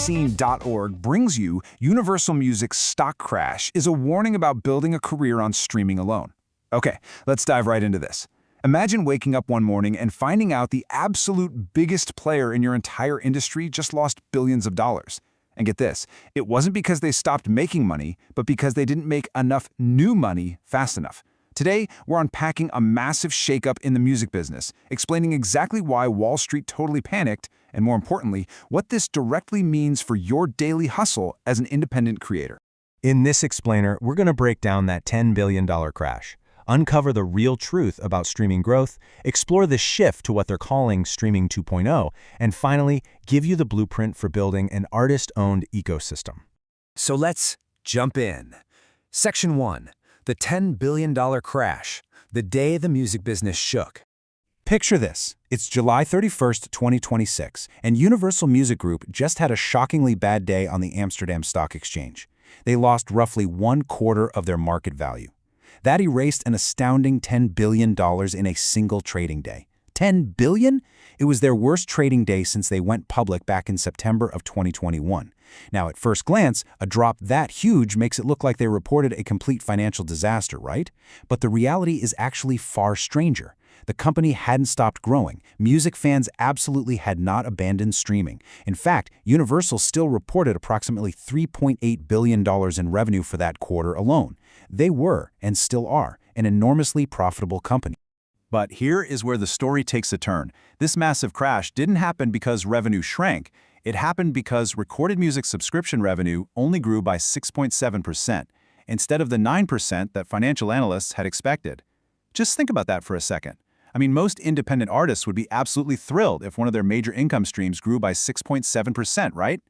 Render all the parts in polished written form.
makingascene.org brings you Universal Music's stock crash is a warning about building a career on streaming alone. Okay, let's dive right into this. Imagine waking up one morning and finding out the absolute biggest player in your entire industry just lost billions of dollars. And get this, it wasn't because they stopped making money, but because they didn't make enough new money fast enough. Today, we're unpacking a massive shakeup in the music business, explaining exactly why Wall Street totally panicked, and more importantly, what this directly means for your daily hustle as an independent creator. In this explainer, we're going to break down that $10 billion crash, uncover the real truth about streaming growth, explore the shift to what they're calling Streaming 2.0, and finally, give you the blueprint for building an artist-owned ecosystem. So let's jump in. Section 1. The $10 billion crash, the day the music business shook. Picture this. It's July 31st, 2026, and Universal Music Group just had a shockingly bad day on the Amsterdam Stock Exchange. They lost roughly 1/4 of their market value. That erased an astounding $10 billion in a single trading day. $10 billion? It was their worst trading day since they went public back in September of 2021. Now, at first glance, a drop that huge makes it look like they reported a complete financial disaster, right? But the reality is actually far stranger. The company hadn't stopped growing. Music fans absolutely had not abandoned streaming. In fact, Universal still reported approximately $3.8 billion in revenue for that quarter alone. They were, and still are, an enormously profitable company. But here is where the story takes a turn. This massive crash didn't happen because revenue shrank. It happened because recorded music subscription revenue only grew by 6.7%, instead of the 9% that financial analysts had expected. Just think about that for a second. I mean, most independent artists would be absolutely thrilled if one of their major income streams grew by 6.7%, right?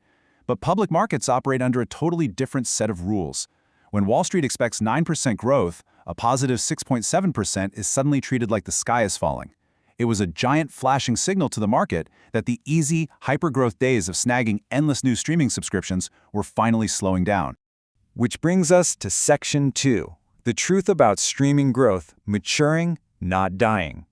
But public markets operate under a totally different set of rules. When Wall Street expects 9% growth, a positive 6.7% is suddenly treated like the sky is falling. It was a giant flashing signal to the market that the easy, hyper-growth days of snagging endless new streaming subscriptions were finally slowing down. Which brings us to Section 2, the truth about streaming growth maturing, not dying.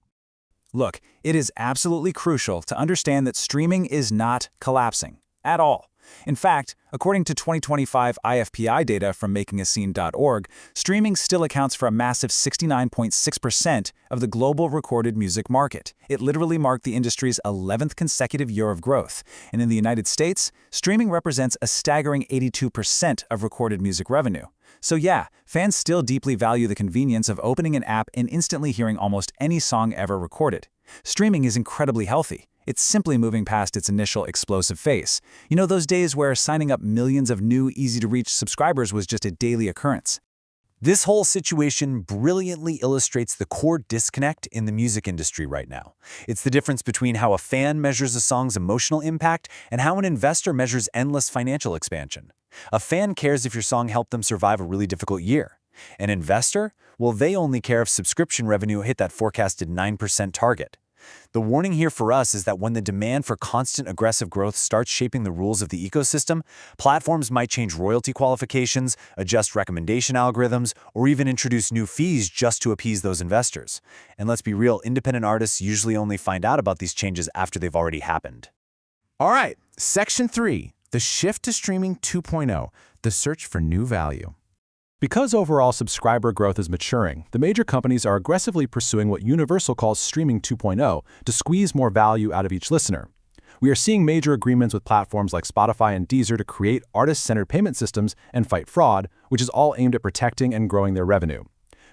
Look, it is absolutely crucial to understand that streaming is not collapsing at all. In fact, according to 2025 IFPI data from makingascene.org, streaming still accounts for a massive 69.6% of the global recorded music market. It literally marked the industry's 11th consecutive year of growth. And in the United States, streaming represents a staggering 82% of recorded music revenue. So yeah, fans still deeply value the convenience of opening an app and instantly hearing almost any song ever recorded. Streaming is incredibly healthy. It's simply moving past its initial explosive phase. You know, those days where signing up millions of new, easy-to-reach subscribers was just a daily occurrence. This whole situation brilliantly illustrates the core disconnect in the music industry right now. It's the difference between how a fan measures a song's emotional impact and how an investor measures endless financial expansion. A fan cares if your song helped them survive a really difficult year. An investor? Well, they only care if subscription revenue hit that forecasted 9% target. The warning here for us is that when the demand for constant aggressive growth starts shaping the rules of the ecosystem, platforms might change royalty qualifications, adjust recommendation algorithms, or even introduce new fees just to appease those investors. And let's be real, independent artists usually only find out about these changes after they've already happened. All right, Section 3, the shift to Streaming 2.0, the search for new value. Because overall subscriber growth is maturing, the major companies are aggressively pursuing what Universal calls Streaming 2.0 to squeeze more value out of each listener. We are seeing major agreements with platforms like Spotify and Deezer to create artist-centered payment systems and fight fraud, which is all aimed at protecting and growing their revenue.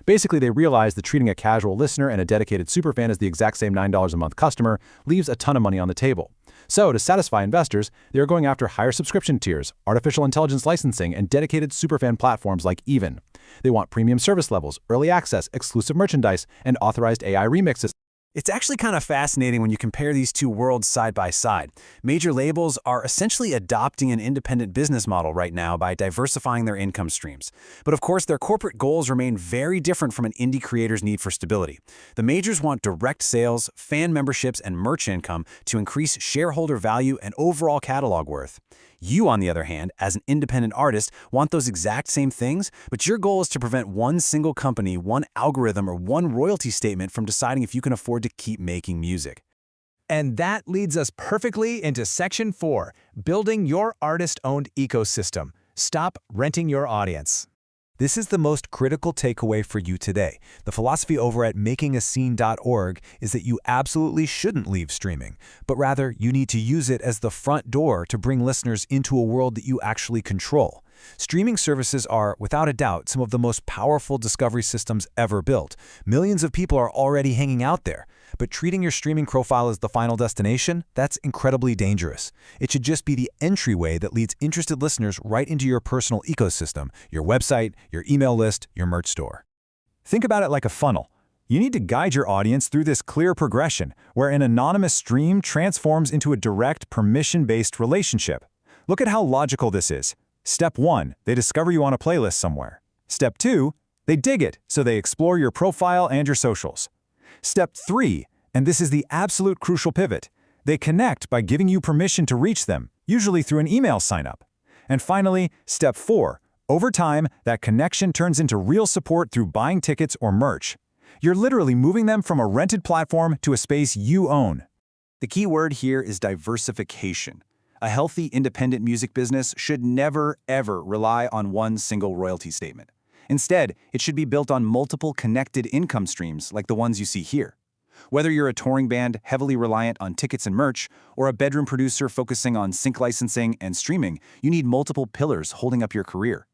Basically, they realize that treating a casual listener and a dedicated superfan as the exact same $9 a month customer leaves a ton of money on the table. So, to satisfy investors, they are going after higher subscription tiers, artificial intelligence licensing, and dedicated superfan platforms like Even. They want premium service levels, early access, exclusive merchandise, and authorized AI remixes. It's actually kind of fascinating when you compare these two worlds side by side. Major labels are essentially adopting an independent business model right now by diversifying their income streams. But of course, their corporate goals remain very different from an indie creator's need for stability. The majors want direct sales, fan memberships, and merch income to increase shareholder value and overall catalog worth. You, on the other hand, as an independent artist, want those exact same things, but your goal is to prevent one single company, one algorithm, or one royalty statement from deciding if you can afford to keep making music. And that leads us perfectly into Section 4, building your artist-owned ecosystem. Stop renting your audience. This is the most critical takeaway for you today. The philosophy over at makingascene.org is that you absolutely shouldn't leave streaming, but rather you need to use it as the front door to bring listeners into a world that you actually control. Streaming services are, without a doubt, some of the most powerful discovery systems ever built. Millions of people are already hanging out there. But treating your streaming profile as the final destination, that's incredibly dangerous. It should just be the entryway that leads interested listeners right into your personal ecosystem, your website, your email list, your merch store. Think about it like a funnel. You need to guide your audience through this clear progression, where an anonymous stream transforms into a direct, permission-based relationship. Look at how logical this is. Step 1, they discover you on a playlist somewhere. Step 2, they dig it, so they explore your profile and your socials. Step 3, and this is the absolute crucial pivot, they connect by giving you permission to reach them, usually through an email sign-up. And finally, Step 4, over time, that connection turns into real support through buying tickets or merch. You're literally moving them from a rented platform to a space you own. The key word here is diversification. A healthy, independent music business should never, ever rely on one single royalty statement. Instead, it should be built on multiple connected income streams like the ones you see here. Whether you're a touring band heavily reliant on tickets and merch, or a bedroom producer focusing on sync licensing and streaming, you need multiple pillars holding up your career.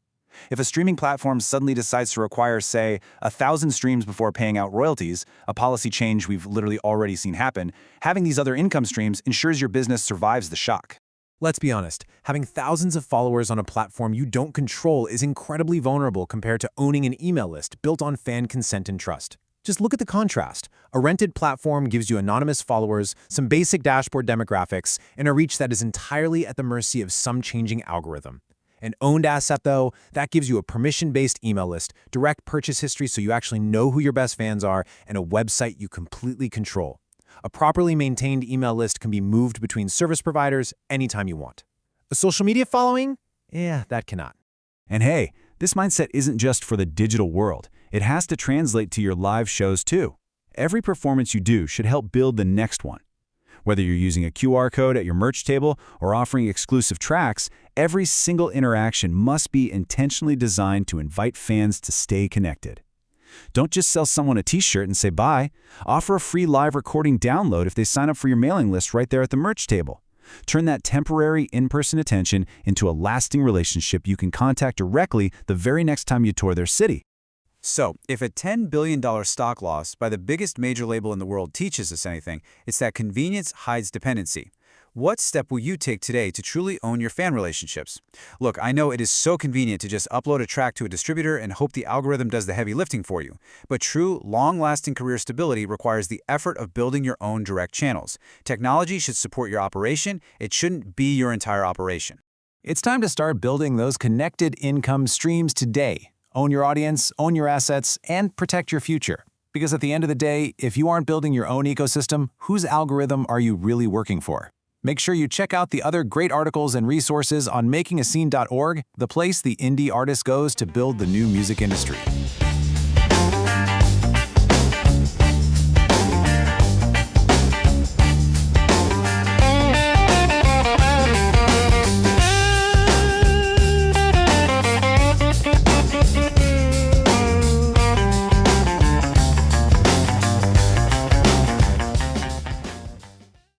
If a streaming platform suddenly decides to require, say, 1,000 streams before paying out royalties, a policy change we've literally already seen happen, having these other income streams ensures your business survives the shock. Let's be honest, having thousands of followers on a platform you don't control is incredibly vulnerable compared to owning an email list built on fan consent and trust. Just look at the contrast. A rented platform gives you anonymous followers, some basic dashboard demographics, and a reach that is entirely at the mercy of some changing algorithm. An owned asset, though, that gives you a permission-based email list, direct purchase history so you actually know who your best fans are, and a website you completely control. A properly maintained email list can be moved between service providers anytime you want. A social media following? Yeah, that cannot. And hey, this mindset isn't just for the digital world. It has to translate to your live shows too. Every performance you do should help build the next one. Whether you're using a QR code at your merch table or offering exclusive tracks, every single interaction must be intentionally designed to invite fans to stay connected. Don't just sell someone a t-shirt and say bye. Offer a free live recording download if they sign up for your mailing list right there at the merch table. Turn that temporary in-person attention into a lasting relationship you can contact directly the very next time you tour their city. So, if a $10 billion stock loss by the biggest major label in the world teaches us anything, it's that convenience hides dependency. What step will you take today to truly own your fan relationships? Look, I know it is so convenient to just upload a track to a distributor and hope the algorithm does the heavy lifting for you. But true, long-lasting career stability requires the effort of building your own direct channels. Technology should support your operation. It shouldn't be your entire operation. It's time to start building those connected income streams today. Own your audience, own your assets, and protect your future. Because at the end of the day, if you aren't building your own ecosystem, whose algorithm are you really working for? Make sure you check out the other great articles and resources on makingascene.org, the place the indie artist goes to build the new music industry.